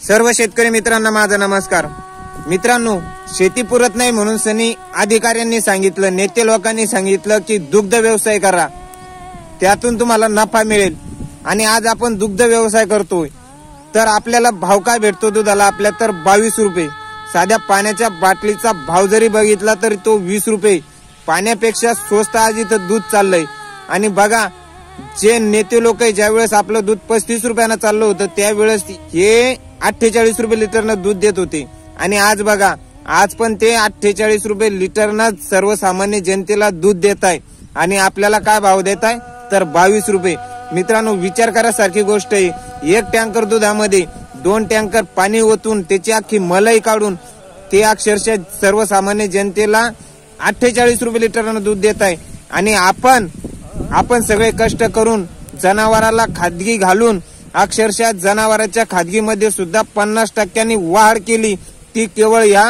सर्व शेतकरी मित्रांना माझा नमस्कार। मित्रांनो, शेती पुरत नाही म्हणून सनी अधिकाऱ्यांनी सांगितलं, नेते लोकांनी सांगितलं की दुग्ध व्यवसाय करा, त्यातून तुम्हाला नफा मिळेल। आणि आज आपण दुग्ध व्यवसाय करतोय तर आपल्याला भाव काय भेटतो दुधाला? आपल्या तर 22 रुपये। साध्या पाण्याच्या बाटलीचा भाव जरी बघितला तरी तो 20 रुपये। पाण्यापेक्षा स्वस्त आज इथं दूध चाललंय। आणि बघा, जे नेते लोक ज्यावेळेस आपलं दूध 35 रुपयानं चाललं होतं त्यावेळेस हे 48 रुपये लिटरनं दूध देत होते। आणि आज बघा, आज पण ते 48 रुपये लिटरनं सर्वसामान्य जनतेला दूध देत आहे। आणि आपल्याला काय भाव देत आहे? तर 22 रुपये। मित्रांनो, विचार करासारखी गोष्ट आहे। एक टँकर दुधामध्ये 2 टँकर पाणी ओतून त्याची अख्खी मलाई काढून ते अक्षरशः सर्वसामान्य जनतेला 48 रुपये लिटरनं दूध देत आहे। आणि आपण सगळे कष्ट करून जनावराला खादगी घालून अक्षरशः जनावरांच्या खादगीमध्ये सुद्धा 50% वाढ केली, ती केवळ या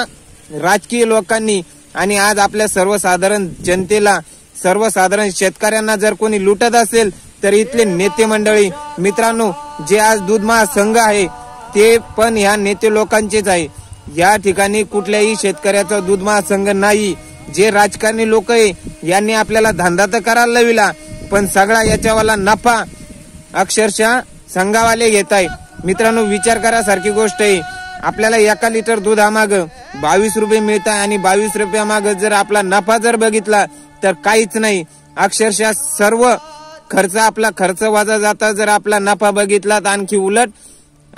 राजकीय लोकांनी। आणि आज आपल्या सर्वसाधारण जनतेला, सर्वसाधारण शेतकऱ्यांना जर कोणी लुटत असेल तर इथले नेते मंडळी, मित्रांनो, जे आज दूध महासंघ आहे ते पण ह्या नेते लोकांचेच आहे। या ठिकाणी कुठल्याही शेतकऱ्याचा दूध महासंघ नाही। जे राजकारणी लोक आहे यांनी आपल्याला धंदा तर करायला लाविला, पण सगळा याच्यावाला नफा अक्षरशः संघावाले घेत आहे। मित्रांनो, विचार करासारखी गोष्ट आहे। आपल्याला 1 लिटर दुधामाग 22 रुपये मिळत आहे आणि 22 रुपयामाग जर आपला नफा जर बघितला तर काहीच नाही। अक्षरशः सर्व खर्च, आपला खर्च वाजा जाता जर आपला नफा बघितला तर आणखी उलट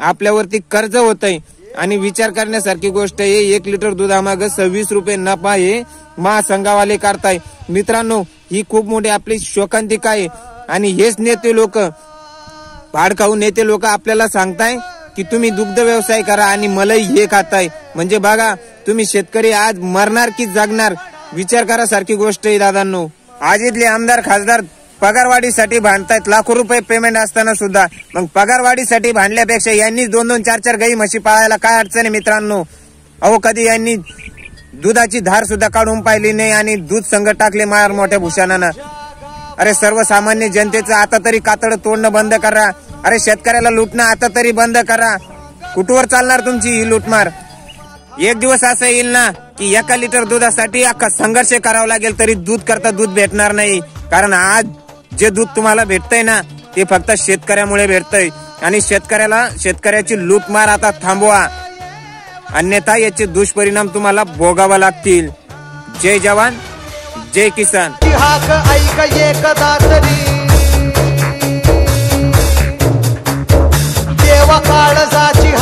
आपल्यावरती कर्ज होत आहे। आणि विचार करण्यासारखी गोष्ट आहे, 1 लिटर दुधामाग 26 रुपये नफा हे महासंघावाले करताय। मित्रांनो, ही खूप मोठी आपली शोकांतिका आहे। आणि हेच नेते लोक, भाडखाऊ नेते लोक आपल्याला सांगताय की तुम्ही दुग्ध व्यवसाय करा आणि मलाई हे खाताय। म्हणजे बघा, तुम्ही शेतकरी आज मरणार की जगणार? विचार करासारखी गोष्ट आहे दादांनो। आज इथले आमदार खासदार पगारवाढीसाठी भांडतायत, लाखो रुपये पेमेंट असताना सुद्धा। मग पगारवाढीसाठी भांडल्यापेक्षा यांनी 2-2, 4-4 गाई म्हशी पाळायला काय अडचण आहे मित्रांनो? अहो, कधी यांनी दुधाची धार सुद्धा काढून पाहिली नाही आणि दूध संघ टाकले मार मोठ्या भूषणानं। अरे, सर्वसामान्य जनतेचं आता तरी कातड तोडणं बंद करा। अरे, शेतकऱ्याला लुटणं आता तरी बंद करा। कुठवर चालणार तुमची ही लुटमार? एक दिवस असं येईल ना की 1 लिटर दुधासाठी अख्खा संघर्ष करावा लागेल तरी दूध करता दूध भेटणार नाही। कारण आज जे दूध तुम्हाला भेटतंय ना ते फक्त शेतकऱ्यामुळे भेटतंय। आणि शेतकऱ्याची लूटमार आता थांबवा, अन्यथा याचे दुष्परिणाम तुम्हाला भोगावा लागतील। जय जवान, जय किसान। हाक ऐक एकदा तरी, देवा काळजाची